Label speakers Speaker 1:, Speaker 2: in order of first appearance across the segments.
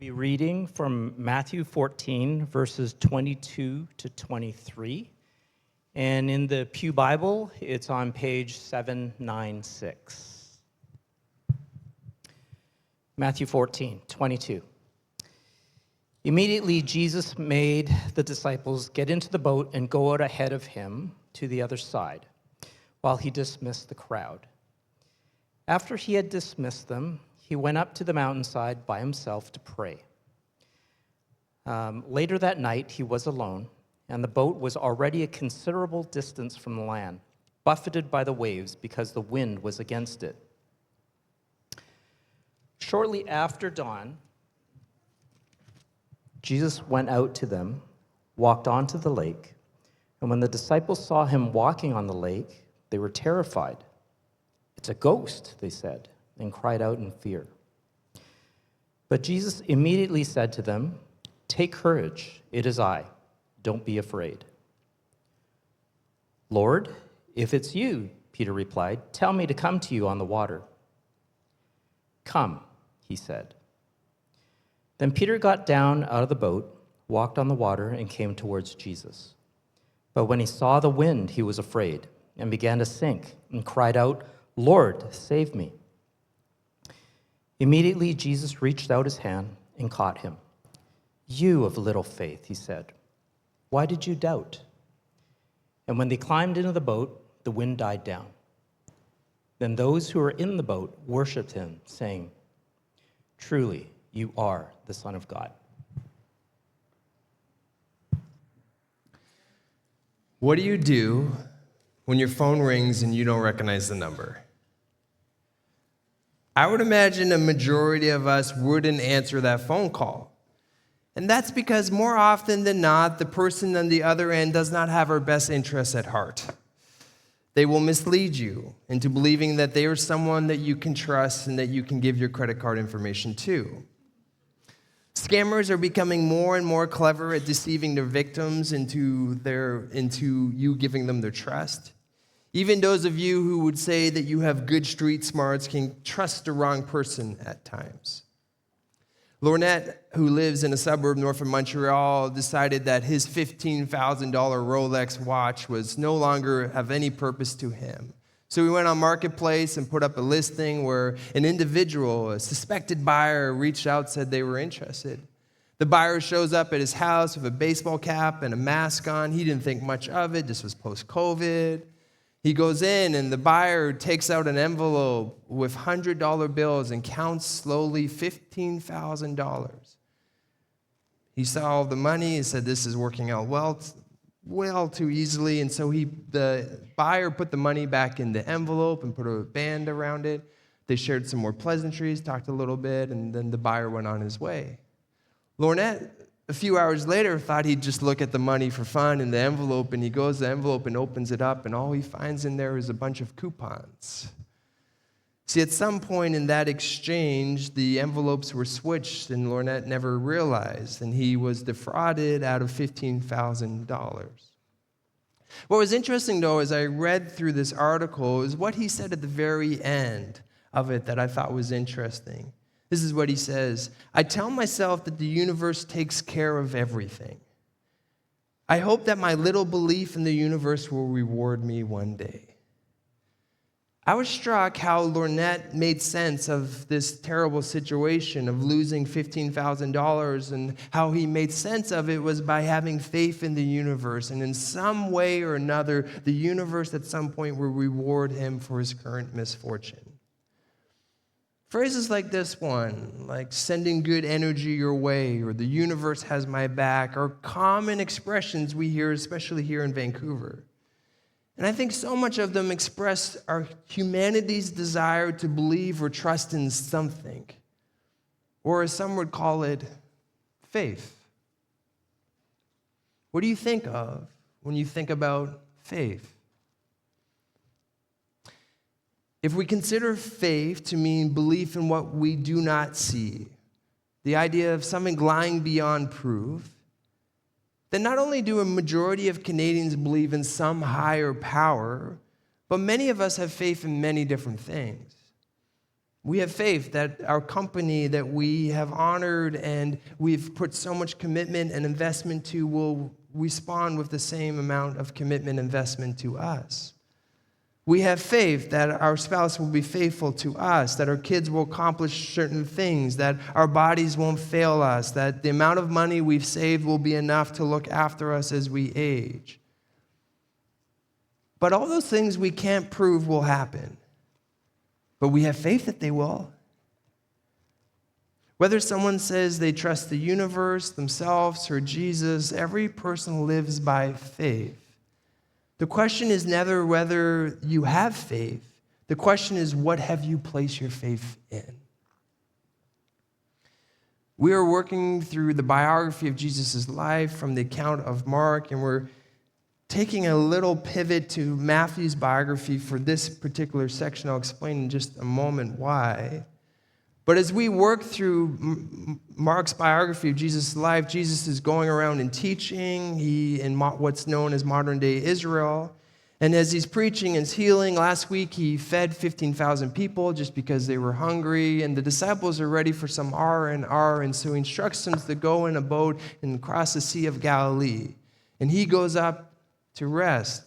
Speaker 1: Be reading from Matthew 14, verses 22 to 23. And in the Pew Bible, it's on page 796. Matthew 14, 22. Immediately, Jesus made the disciples get into the boat and go out ahead of him to the other side, while he dismissed the crowd. After he had dismissed them, he went up to the mountainside by himself to pray. Later that night, he was alone, and the boat was already a considerable distance from the land, buffeted by the waves because the wind was against it. Shortly after dawn, Jesus went out to them, walked onto the lake, and when the disciples saw him walking on the lake, they were terrified. "It's a ghost," they said, and cried out in fear. But Jesus immediately said to them, "Take courage, it is I. Don't be afraid." "Lord, if it's you," Peter replied, "tell me to come to you on the water." "Come," he said. Then Peter got down out of the boat, walked on the water, and came towards Jesus. But when he saw the wind, he was afraid and began to sink and cried out, "Lord, save me." Immediately, Jesus reached out his hand and caught him. "You of little faith," he said, "why did you doubt?" And when they climbed into the boat, the wind died down. Then those who were in the boat worshiped him, saying, "Truly, you are the Son of God."
Speaker 2: What do you do when your phone rings and you don't recognize the number? I would imagine a majority of us wouldn't answer that phone call. And that's because more often than not, the person on the other end does not have our best interests at heart. They will mislead you into believing that they are someone that you can trust and that you can give your credit card information to. Scammers are becoming more and more clever at deceiving their victims into you giving them their trust. Even those of you who would say that you have good street smarts can trust the wrong person at times. Lornette, who lives in a suburb north of Montreal, decided that his $15,000 Rolex watch was no longer of any purpose to him. So he went on Marketplace and put up a listing where an individual, a suspected buyer, reached out, said they were interested. The buyer shows up at his house with a baseball cap and a mask on. He didn't think much of it. This was post-COVID. He goes in, and the buyer takes out an envelope with $100 bills and counts slowly $15,000. He saw all the money. He said, "This is working out well too easily." And so the buyer put the money back in the envelope and put a band around it. They shared some more pleasantries, talked a little bit, and then the buyer went on his way. Lornette, a few hours later, thought he'd just look at the money for fun in the envelope, and he goes to the envelope and opens it up, and all he finds in there is a bunch of coupons. See, at some point in that exchange, the envelopes were switched, and Lornette never realized, and he was defrauded out of $15,000. What was interesting, though, as I read through this article, is what he said at the very end of it that I thought was interesting. This is what he says: "I tell myself that the universe takes care of everything. I hope that my little belief in the universe will reward me one day." I was struck how Lornette made sense of this terrible situation of losing $15,000, and how he made sense of it was by having faith in the universe. And in some way or another, the universe at some point will reward him for his current misfortune. Phrases like this one, like "sending good energy your way" or "the universe has my back," are common expressions we hear, especially here in Vancouver. And I think so much of them express our humanity's desire to believe or trust in something, or as some would call it, faith. What do you think of when you think about faith? If we consider faith to mean belief in what we do not see, the idea of something lying beyond proof, then not only do a majority of Canadians believe in some higher power, but many of us have faith in many different things. We have faith that our company that we have honored and we've put so much commitment and investment to will respond with the same amount of commitment and investment to us. We have faith that our spouse will be faithful to us, that our kids will accomplish certain things, that our bodies won't fail us, that the amount of money we've saved will be enough to look after us as we age. But all those things we can't prove will happen. But we have faith that they will. Whether someone says they trust the universe, themselves, or Jesus, every person lives by faith. The question is never whether you have faith. The question is, what have you placed your faith in? We are working through the biography of Jesus' life from the account of Mark, and we're taking a little pivot to Matthew's biography for this particular section. I'll explain in just a moment why. But as we work through Mark's biography of Jesus' life, Jesus is going around and teaching in what's known as modern-day Israel. And as he's preaching and healing, last week he fed 15,000 people just because they were hungry, and the disciples are ready for some R&R, and so he instructs them to go in a boat and cross the Sea of Galilee. And he goes up to rest.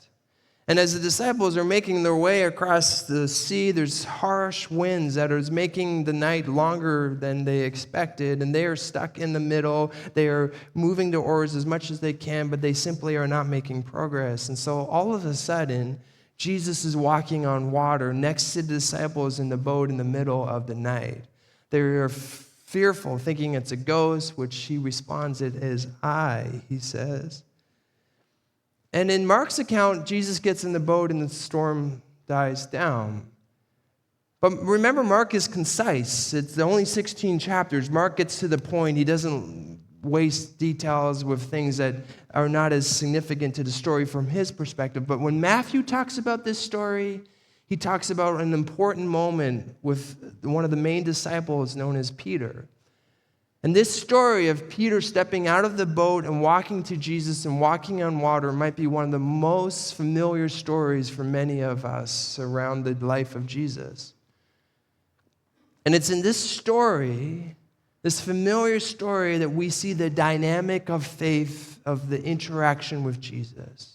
Speaker 2: And as the disciples are making their way across the sea, there's harsh winds that are making the night longer than they expected, and they are stuck in the middle. They are moving the oars as much as they can, but they simply are not making progress. And so all of a sudden, Jesus is walking on water next to the disciples in the boat in the middle of the night. They are fearful, thinking it's a ghost, which he responds, "It is I," he says. And in Mark's account, Jesus gets in the boat and the storm dies down. But remember, Mark is concise. It's only 16 chapters. Mark gets to the point. He doesn't waste details with things that are not as significant to the story from his perspective. But when Matthew talks about this story, he talks about an important moment with one of the main disciples known as Peter. And this story of Peter stepping out of the boat and walking to Jesus and walking on water might be one of the most familiar stories for many of us around the life of Jesus. And it's in this story, this familiar story, that we see the dynamic of faith, of the interaction with Jesus.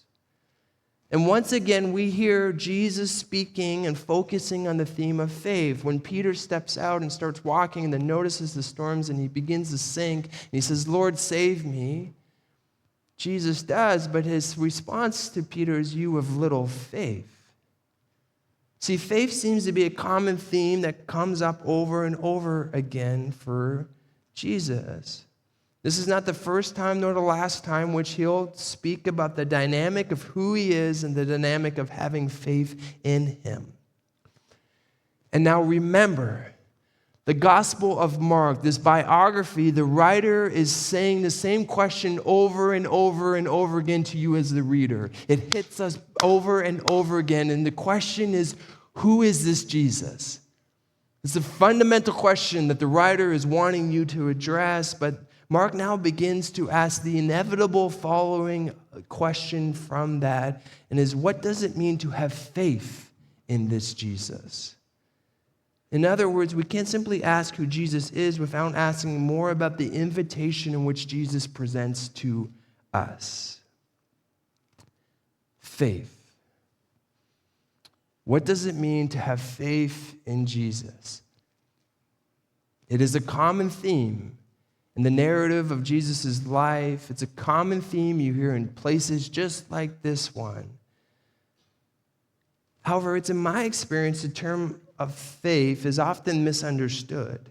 Speaker 2: And once again, we hear Jesus speaking and focusing on the theme of faith. When Peter steps out and starts walking and then notices the storms and he begins to sink, and he says, "Lord, save me," Jesus does, but his response to Peter is, "You have little faith." See, faith seems to be a common theme that comes up over and over again for Jesus. This is not the first time nor the last time which he'll speak about the dynamic of who he is and the dynamic of having faith in him. And now remember, the Gospel of Mark, this biography, the writer is saying the same question over and over and over again to you as the reader. It hits us over and over again, and the question is, who is this Jesus? It's a fundamental question that the writer is wanting you to address, but Mark now begins to ask the inevitable following question from that, and is, what does it mean to have faith in this Jesus? In other words, we can't simply ask who Jesus is without asking more about the invitation in which Jesus presents to us. Faith. What does it mean to have faith in Jesus? It is a common theme in the narrative of Jesus' life. It's a common theme you hear in places just like this one. However, it's in my experience the term of faith is often misunderstood.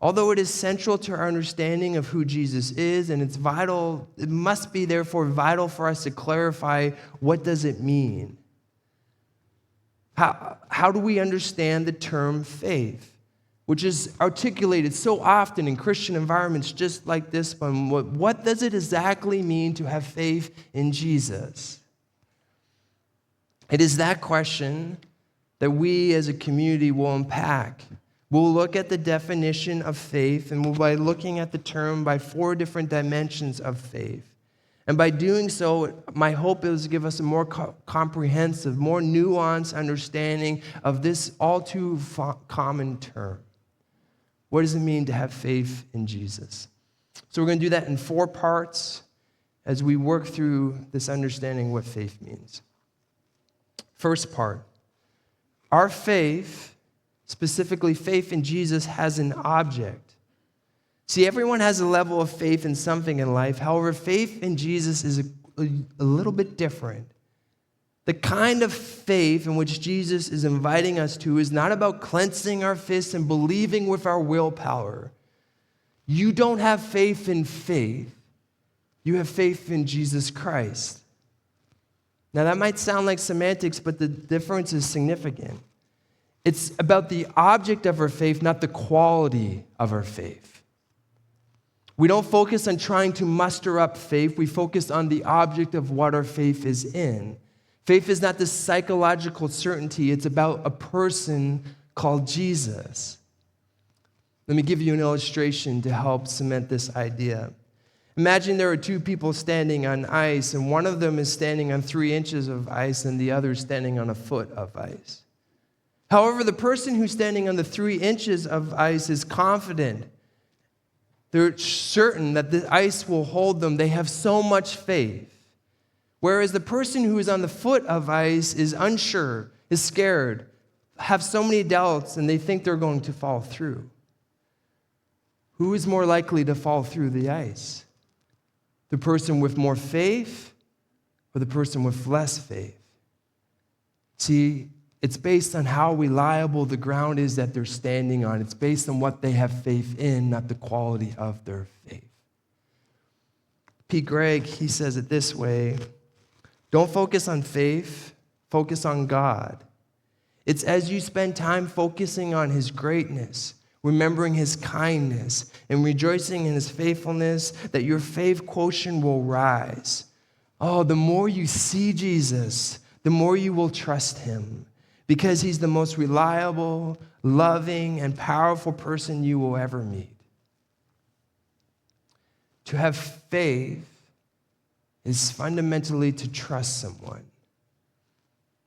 Speaker 2: Although it is central to our understanding of who Jesus is, and it's vital, it must be therefore vital for us to clarify, what does it mean? How do we understand the term faith, which is articulated so often in Christian environments just like this one? What does it exactly mean to have faith in Jesus? It is that question that we as a community will unpack. We'll look at the definition of faith, and by looking at the term by 4 different dimensions of faith. And by doing so, my hope is to give us a more comprehensive, more nuanced understanding of this all too common term. What does it mean to have faith in Jesus? So we're going to do that in 4 parts as we work through this understanding what faith means. First part, our faith, specifically faith in Jesus, has an object. See, everyone has a level of faith in something in life. However, faith in Jesus is a little bit different. The kind of faith in which Jesus is inviting us to is not about clencing our fists and believing with our willpower. You don't have faith in faith. You have faith in Jesus Christ. Now, that might sound like semantics, but the difference is significant. It's about the object of our faith, not the quality of our faith. We don't focus on trying to muster up faith. We focus on the object of what our faith is in. Faith is not this psychological certainty. It's about a person called Jesus. Let me give you an illustration to help cement this idea. Imagine there are 2 people standing on ice, and one of them is standing on 3 inches of ice, and the other is standing on a foot of ice. However, the person who's standing on the 3 inches of ice is confident. They're certain that the ice will hold them. They have so much faith. Whereas the person who is on the foot of ice is unsure, is scared, have so many doubts, and they think they're going to fall through. Who is more likely to fall through the ice? The person with more faith or the person with less faith? See, it's based on how reliable the ground is that they're standing on. It's based on what they have faith in, not the quality of their faith. Pete Greig, he says it this way: don't focus on faith, focus on God. It's as you spend time focusing on his greatness, remembering his kindness, and rejoicing in his faithfulness that your faith quotient will rise. Oh, the more you see Jesus, the more you will trust him, because he's the most reliable, loving, and powerful person you will ever meet. To have faith is fundamentally to trust someone.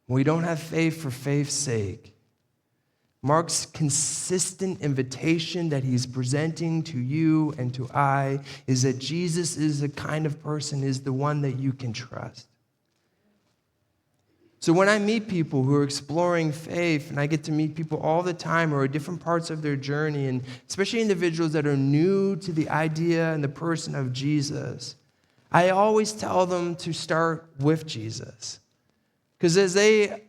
Speaker 2: We don't have faith for faith's sake. Mark's consistent invitation that he's presenting to you and to I is that Jesus is the kind of person, is the one that you can trust. So when I meet people who are exploring faith, and I get to meet people all the time who are at different parts of their journey, and especially individuals that are new to the idea and the person of Jesus, I always tell them to start with Jesus. Because as they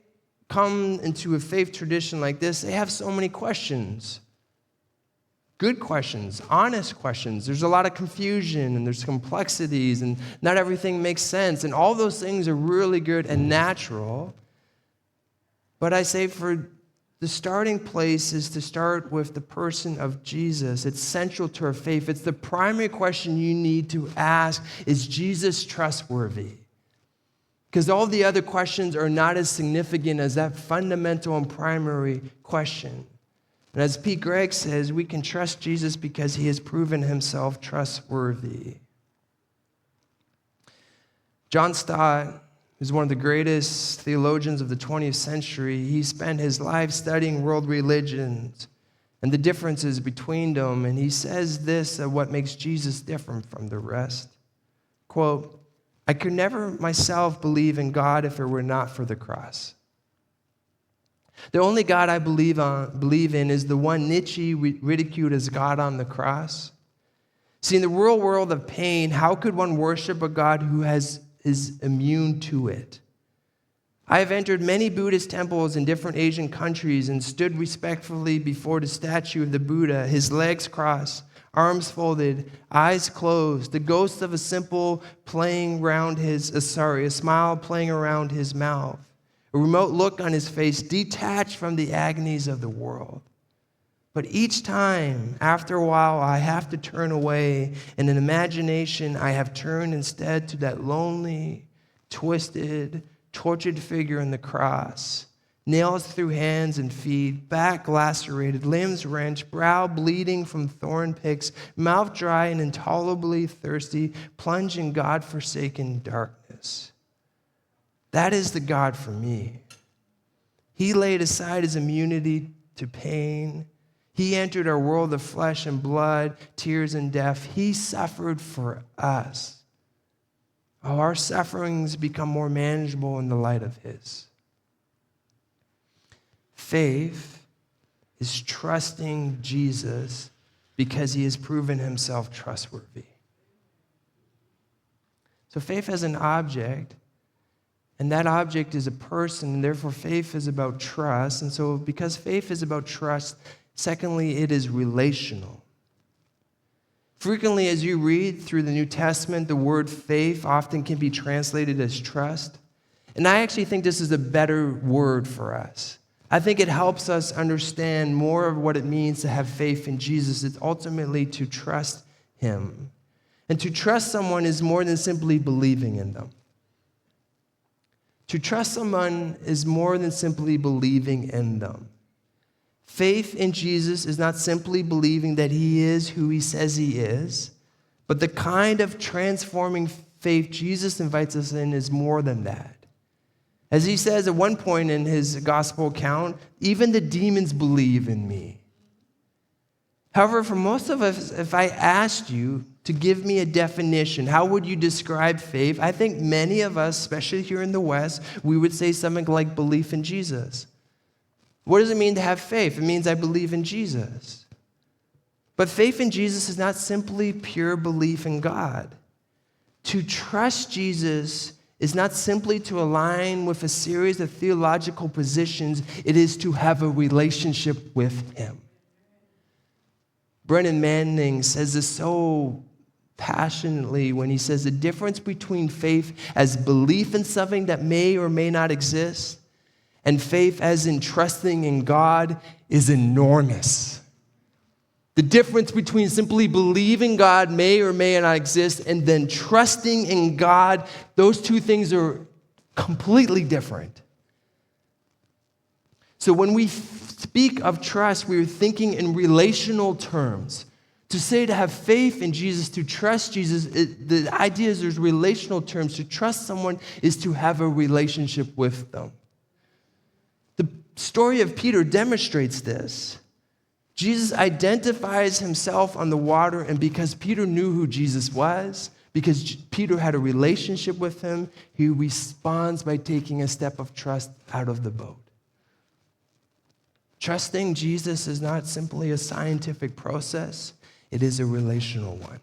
Speaker 2: come into a faith tradition like this, they have so many questions. Good questions, honest questions. There's a lot of confusion and there's complexities and not everything makes sense. And all those things are really good and natural. But I say for the starting place is to start with the person of Jesus. It's central to our faith. It's the primary question you need to ask: is Jesus trustworthy? Because all the other questions are not as significant as that fundamental and primary question. And as Pete Greig says, we can trust Jesus because he has proven himself trustworthy. John Stott is one of the greatest theologians of the 20th century. He spent his life studying world religions and the differences between them. And he says this, what makes Jesus different from the rest. Quote, "I could never myself believe in God if it were not for the cross. The only God I believe in is the one Nietzsche ridiculed as God on the cross. See, in the real world of pain, how could one worship a God who is immune to it? I have entered many Buddhist temples in different Asian countries and stood respectfully before the statue of the Buddha, his legs crossed, arms folded, eyes closed, the ghost of a smile playing around his mouth. A remote look on his face, detached from the agonies of the world. But each time, after a while, I have to turn away, and in imagination, I have turned instead to that lonely, twisted, tortured figure on the cross, nails through hands and feet, back lacerated, limbs wrenched, brow bleeding from thorn picks, mouth dry and intolerably thirsty, plunge in God-forsaken darkness. That is the God for me. He laid aside his immunity to pain. He entered our world of flesh and blood, tears and death. He suffered for us. Oh, our sufferings become more manageable in the light of his. Faith is trusting Jesus because he has proven himself trustworthy. So faith has an object, and that object is a person, and therefore faith is about trust. And so because faith is about trust, secondly, it is relational. Frequently, as you read through the New Testament, the word faith often can be translated as trust. And I actually think this is a better word for us. I think it helps us understand more of what it means to have faith in Jesus. It's ultimately to trust him. And to trust someone is more than simply believing in them. To trust someone is more than simply believing in them. Faith in Jesus is not simply believing that he is who he says he is, but the kind of transforming faith Jesus invites us in is more than that. As he says at one point in his gospel account, even the demons believe in me. However, for most of us, if I asked you to give me a definition, how would you describe faith? I think many of us, especially here in the West, we would say something like belief in Jesus. What does it mean to have faith? It means I believe in Jesus. But faith in Jesus is not simply pure belief in God. To trust Jesus is not simply to align with a series of theological positions, it is to have a relationship with him. Brennan Manning says this so passionately when he says the difference between faith as belief in something that may or may not exist and faith as in trusting in God is enormous. The difference between simply believing God may or may not exist and then trusting in God, those two things are completely different. So when we speak of trust, we're thinking in relational terms. To say to have faith in Jesus, to trust Jesus, the idea is there's relational terms. To trust someone is to have a relationship with them. The story of Peter demonstrates this. Jesus identifies himself on the water, and because Peter knew who Jesus was, because Peter had a relationship with him, he responds by taking a step of trust out of the boat. Trusting Jesus is not simply a scientific process, it is a relational one.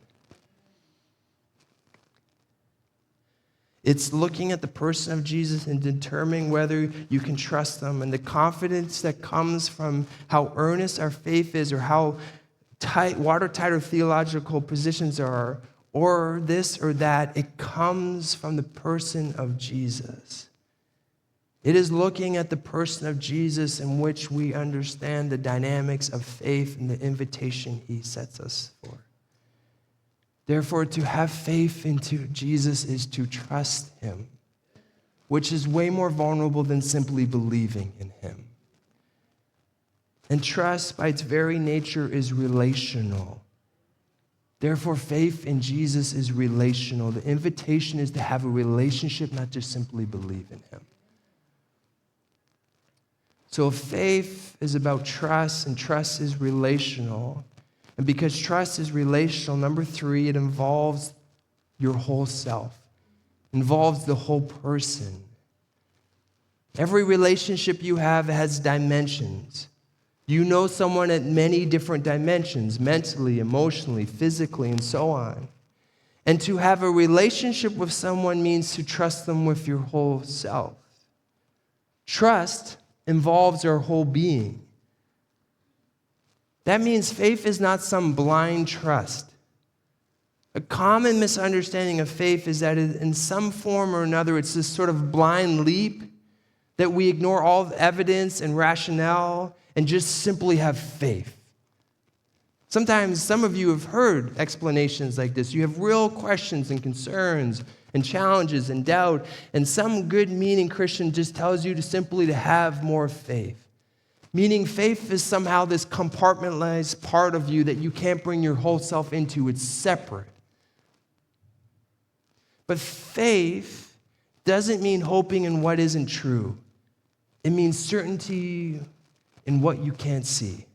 Speaker 2: It's looking at the person of Jesus and determining whether you can trust them, and the confidence that comes from how earnest our faith is or how watertight our theological positions are, or this or that, it comes from the person of Jesus. It is looking at the person of Jesus in which we understand the dynamics of faith and the invitation he sets us for. Therefore, to have faith into Jesus is to trust him, which is way more vulnerable than simply believing in him. And trust, by its very nature, is relational. Therefore, faith in Jesus is relational. The invitation is to have a relationship, not just simply believe in him. So faith is about trust, and trust is relational. And because trust is relational, number 3, it involves your whole self, involves the whole person. Every relationship you have has dimensions. You know someone at many different dimensions, mentally, emotionally, physically, and so on. And to have a relationship with someone means to trust them with your whole self. Trust involves our whole being. That means faith is not some blind trust. A common misunderstanding of faith is that in some form or another, it's this sort of blind leap that we ignore all the evidence and rationale and just simply have faith. Sometimes some of you have heard explanations like this. You have real questions and concerns, and challenges and doubt. And some good meaning Christian just tells you to simply to have more faith. Meaning faith is somehow this compartmentalized part of you that you can't bring your whole self into. It's separate. But faith doesn't mean hoping in what isn't true. It means certainty in what you can't see.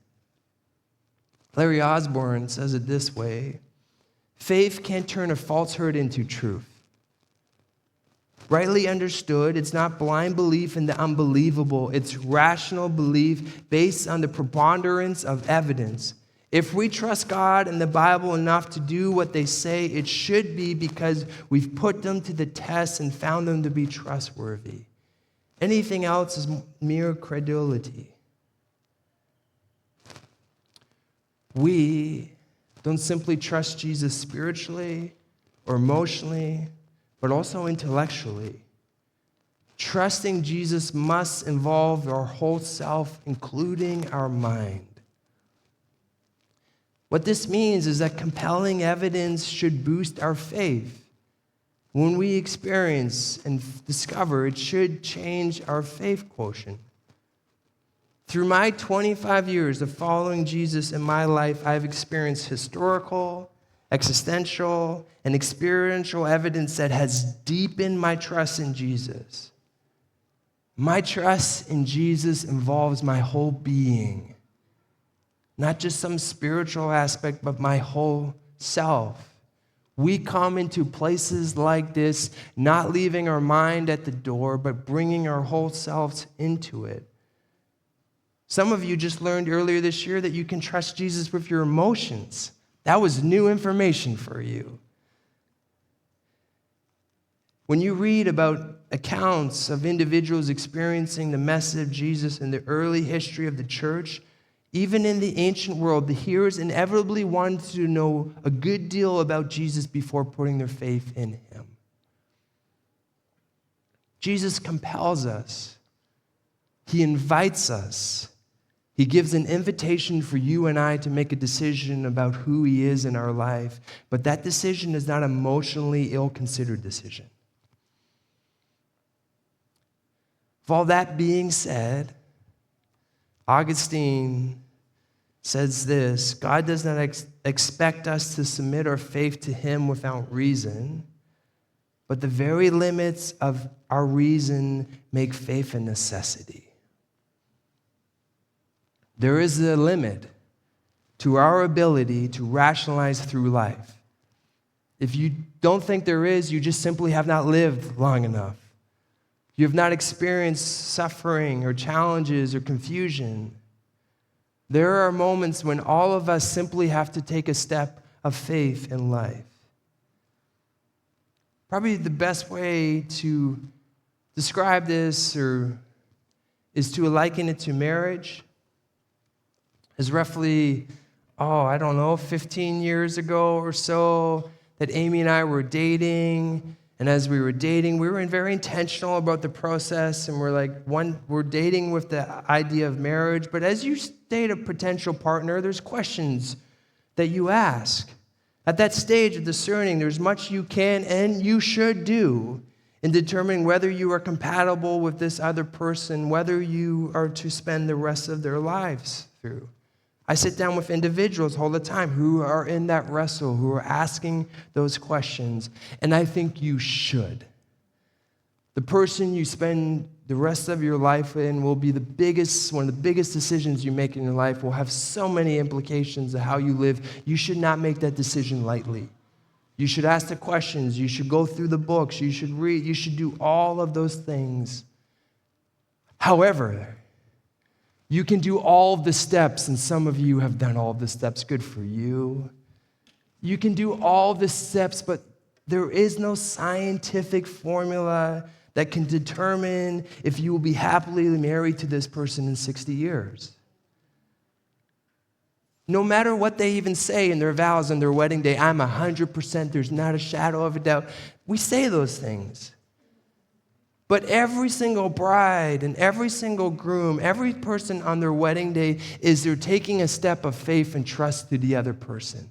Speaker 2: Larry Osborne says it this way: faith can't turn a falsehood into truth. Rightly understood, it's not blind belief in the unbelievable. It's rational belief based on the preponderance of evidence. If we trust God and the Bible enough to do what they say, it should be because we've put them to the test and found them to be trustworthy. Anything else is mere credulity. We don't simply trust Jesus spiritually or emotionally, but also intellectually. Trusting Jesus must involve our whole self, including our mind. What this means is that compelling evidence should boost our faith. When we experience and discover, it should change our faith quotient. Through my 25 years of following Jesus in my life, I've experienced historical, existential, and experiential evidence that has deepened my trust in Jesus. My trust in Jesus involves my whole being, not just some spiritual aspect, but my whole self. We come into places like this, not leaving our mind at the door, but bringing our whole selves into it. Some of you just learned earlier this year that you can trust Jesus with your emotions. That was new information for you. When you read about accounts of individuals experiencing the message of Jesus in the early history of the church, even in the ancient world, the hearers inevitably wanted to know a good deal about Jesus before putting their faith in him. Jesus compels us. He invites us. He gives an invitation for you and I to make a decision about who he is in our life, but that decision is not an emotionally ill-considered decision. With all that being said, Augustine says this: God does not expect us to submit our faith to him without reason, but the very limits of our reason make faith a necessity. There is a limit to our ability to rationalize through life. If you don't think there is, you just simply have not lived long enough. You have not experienced suffering or challenges or confusion. There are moments when all of us simply have to take a step of faith in life. Probably the best way to describe this is to liken it to marriage. Is roughly, 15 years ago or so that Amy and I were dating. And as we were dating, we were very intentional about the process. And we're dating with the idea of marriage. But as you date a potential partner, there's questions that you ask. At that stage of discerning, there's much you can and you should do in determining whether you are compatible with this other person, whether you are to spend the rest of their lives through. I sit down with individuals all the time who are in that wrestle, who are asking those questions, and I think you should. The person you spend the rest of your life in will be one of the biggest decisions you make in your life, will have so many implications of how you live. You should not make that decision lightly. You should ask the questions, you should go through the books, you should read, you should do all of those things. However, you can do all the steps, and some of you have done all the steps. Good for you. You can do all the steps, but there is no scientific formula that can determine if you will be happily married to this person in 60 years. No matter what they even say in their vows on their wedding day, I'm 100%, there's not a shadow of a doubt. We say those things. But every single bride and every single groom, every person on their wedding day they're taking a step of faith and trust to the other person.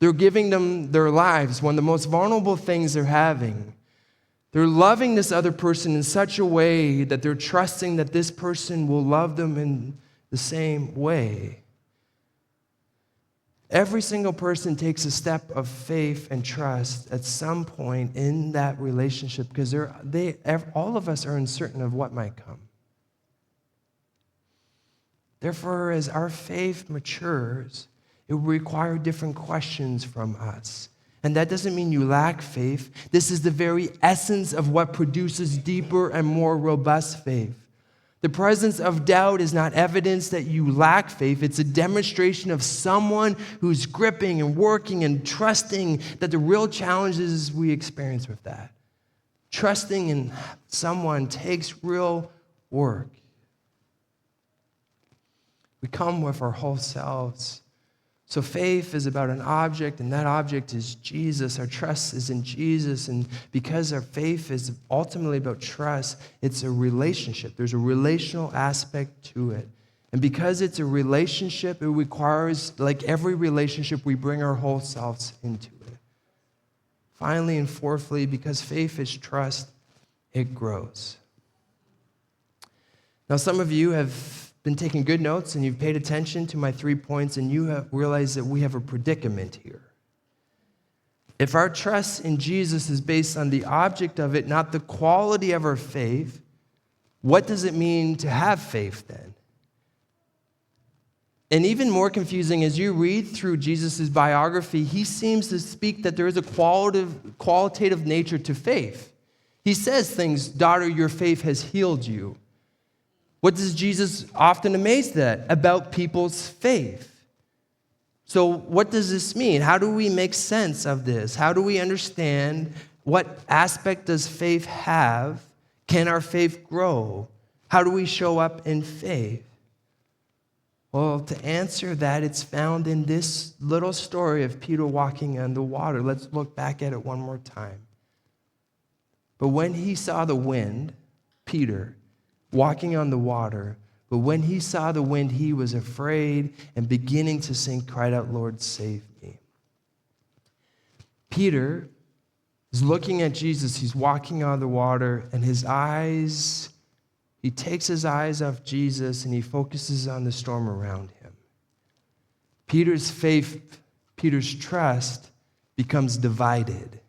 Speaker 2: They're giving them their lives, one of the most vulnerable things they're having. They're loving this other person in such a way that they're trusting that this person will love them in the same way. Every single person takes a step of faith and trust at some point in that relationship because all of us are uncertain of what might come. Therefore, as our faith matures, it will require different questions from us. And that doesn't mean you lack faith. This is the very essence of what produces deeper and more robust faith. The presence of doubt is not evidence that you lack faith. It's a demonstration of someone who's gripping and working and trusting that the real challenges we experience with that. Trusting in someone takes real work. We come with our whole selves. So faith is about an object, and that object is Jesus. Our trust is in Jesus, and because our faith is ultimately about trust, it's a relationship. There's a relational aspect to it. And because it's a relationship, it requires, like every relationship, we bring our whole selves into it. Finally and fourthly, because faith is trust, it grows. Now, some of you have been taking good notes and you've paid attention to my 3 points and you have realized that we have a predicament here. If our trust in Jesus is based on the object of it, not the quality of our faith, what does it mean to have faith then? And even more confusing, as you read through Jesus' biography, he seems to speak that there is a qualitative nature to faith. He says things, "Daughter, your faith has healed you." What does Jesus often amaze at? About people's faith. So what does this mean? How do we make sense of this? How do we understand what aspect does faith have? Can our faith grow? How do we show up in faith? Well, to answer that, it's found in this little story of Peter walking on the water. Let's look back at it one more time. But when he saw the wind, Peter, walking on the water, but when he saw the wind, he was afraid and beginning to sink, cried out, "Lord, save me." Peter is looking at Jesus. He's walking on the water, and he takes his eyes off Jesus and he focuses on the storm around him. Peter's faith, Peter's trust becomes divided.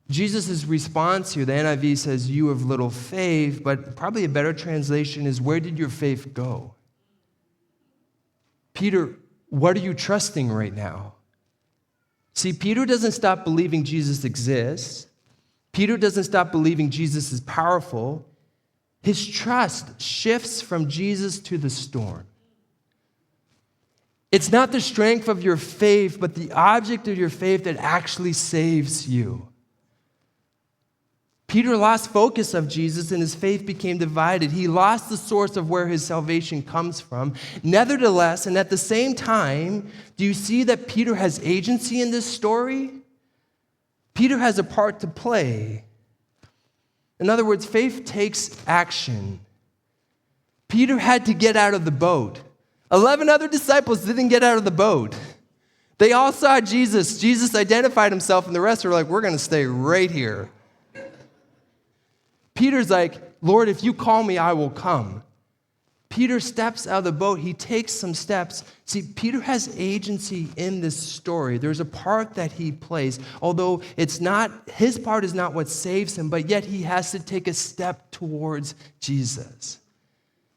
Speaker 2: Jesus' response here, the NIV says, "You have little faith," but probably a better translation is, "Where did your faith go?" Peter, what are you trusting right now? See, Peter doesn't stop believing Jesus exists. Peter doesn't stop believing Jesus is powerful. His trust shifts from Jesus to the storm. It's not the strength of your faith, but the object of your faith that actually saves you. Peter lost focus of Jesus and his faith became divided. He lost the source of where his salvation comes from. Nevertheless, and at the same time, do you see that Peter has agency in this story? Peter has a part to play. In other words, faith takes action. Peter had to get out of the boat. 11 other disciples didn't get out of the boat. They all saw Jesus. Jesus identified himself, and the rest were like, "We're going to stay right here." Peter's like, "Lord, if you call me, I will come." Peter steps out of the boat. He takes some steps. See, Peter has agency in this story. There's a part that he plays, although his part is not what saves him, but yet he has to take a step towards Jesus.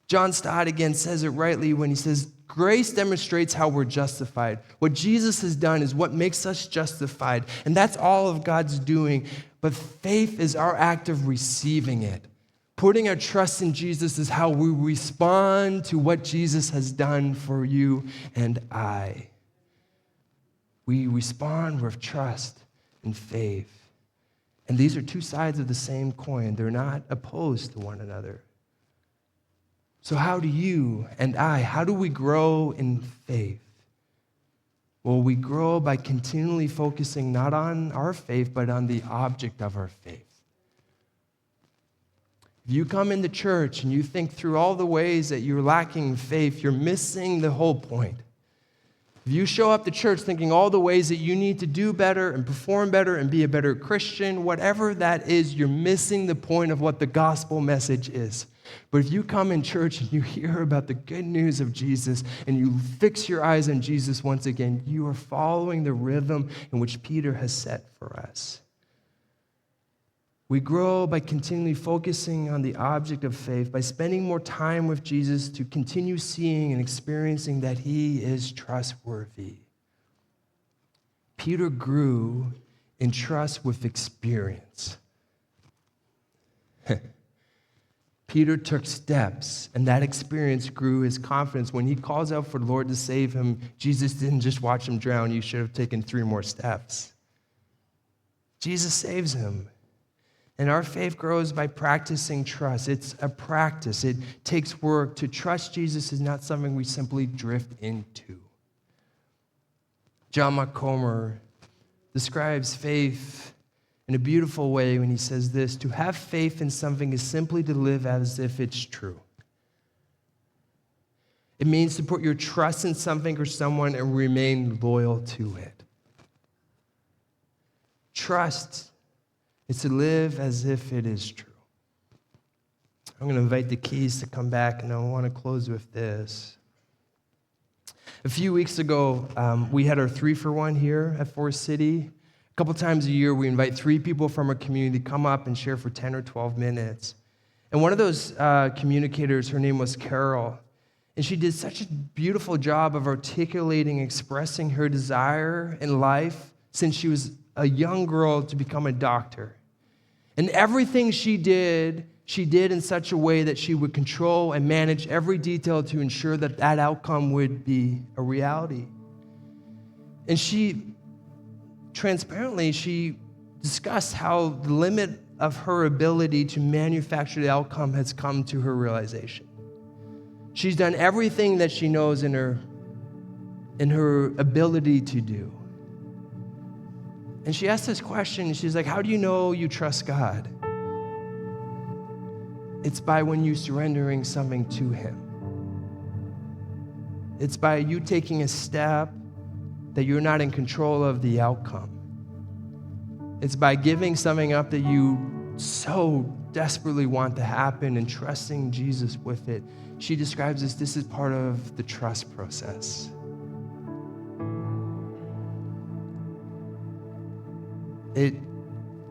Speaker 2: John Stott again says it rightly when he says, "Grace demonstrates how we're justified. What Jesus has done is what makes us justified, and that's all of God's doing. But faith is our act of receiving it. Putting our trust in Jesus is how we respond to what Jesus has done for you and I. We respond with trust and faith. And these are two sides of the same coin. They're not opposed to one another. So how do you and I, how do we grow in faith? Well, we grow by continually focusing not on our faith, but on the object of our faith. If you come into church and you think through all the ways that you're lacking faith, you're missing the whole point. If you show up to church thinking all the ways that you need to do better and perform better and be a better Christian, whatever that is, you're missing the point of what the gospel message is. But if you come in church and you hear about the good news of Jesus and you fix your eyes on Jesus once again, you are following the rhythm in which Peter has set for us. We grow by continually focusing on the object of faith, by spending more time with Jesus to continue seeing and experiencing that he is trustworthy. Peter grew in trust with experience. Peter took steps, and that experience grew his confidence. When he calls out for the Lord to save him, Jesus didn't just watch him drown. You should have taken 3 more steps. Jesus saves him. And our faith grows by practicing trust. It's a practice. It takes work. To trust Jesus is not something we simply drift into. John Mark Comer describes faith in a beautiful way when he says this: to have faith in something is simply to live as if it's true. It means to put your trust in something or someone and remain loyal to it. Trust is to live as if it is true. I'm going to invite the keys to come back, and I want to close with this. A few weeks ago, we had our 3-for-1 here at Forest City. A couple times a year, we invite 3 people from our community to come up and share for 10 or 12 minutes. And one of those communicators, her name was Carol, and she did such a beautiful job of articulating, expressing her desire in life since she was a young girl to become a doctor. And everything she did in such a way that she would control and manage every detail to ensure that that outcome would be a reality. And she discussed how the limit of her ability to manufacture the outcome has come to her realization. She's done everything that she knows in her ability to do. And she asked this question, she's like, how do you know you trust God? It's by when you surrendering something to him. It's by you taking a step that you're not in control of the outcome. It's by giving something up that you so desperately want to happen and trusting Jesus with it. She describes this is part of the trust process. It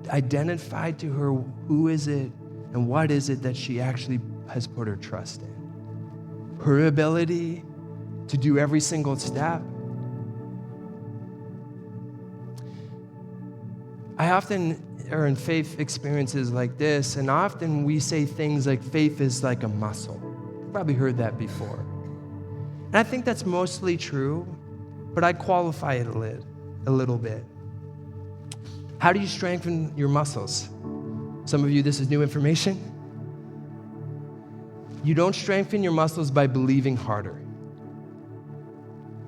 Speaker 2: identified to her who is it and what is it that she actually has put her trust in. Her ability to do every single step. I often are in faith experiences like this, and often we say things like faith is like a muscle. You've probably heard that before. And I think that's mostly true, but I qualify it a little bit. How do you strengthen your muscles? Some of you, this is new information. You don't strengthen your muscles by believing harder.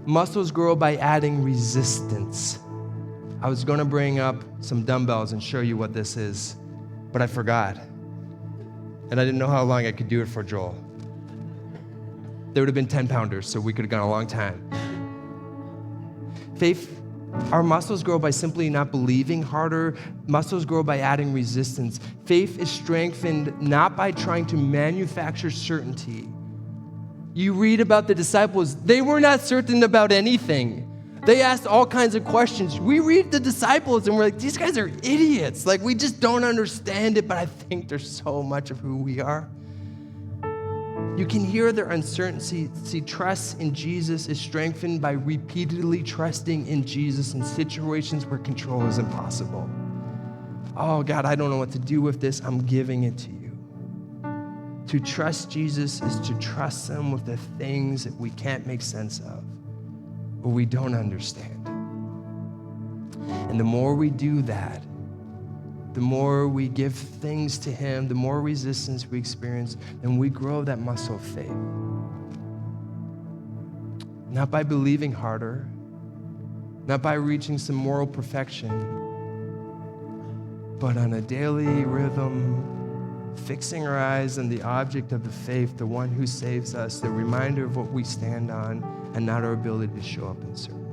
Speaker 2: Muscles grow by adding resistance. I was going to bring up some dumbbells and show you what this is, but I forgot. And I didn't know how long I could do it for Joel. There would have been 10-pounders, so we could have gone a long time. Faith. Our muscles grow by simply not believing harder. Muscles grow by adding resistance. Faith is strengthened not by trying to manufacture certainty. You read about the disciples, they were not certain about anything. They asked all kinds of questions. We read the disciples and we're like, these guys are idiots. Like, we just don't understand it, but I think there's so much of who we are. You can hear their uncertainty. See, trust in Jesus is strengthened by repeatedly trusting in Jesus in situations where control is impossible. Oh, God, I don't know what to do with this. I'm giving it to you. To trust Jesus is to trust him with the things that we can't make sense of or we don't understand. And the more we do that, the more we give things to him, the more resistance we experience, and we grow that muscle of faith. Not by believing harder, not by reaching some moral perfection, but on a daily rhythm, fixing our eyes on the object of the faith, the one who saves us, the reminder of what we stand on, and not our ability to show up and serve.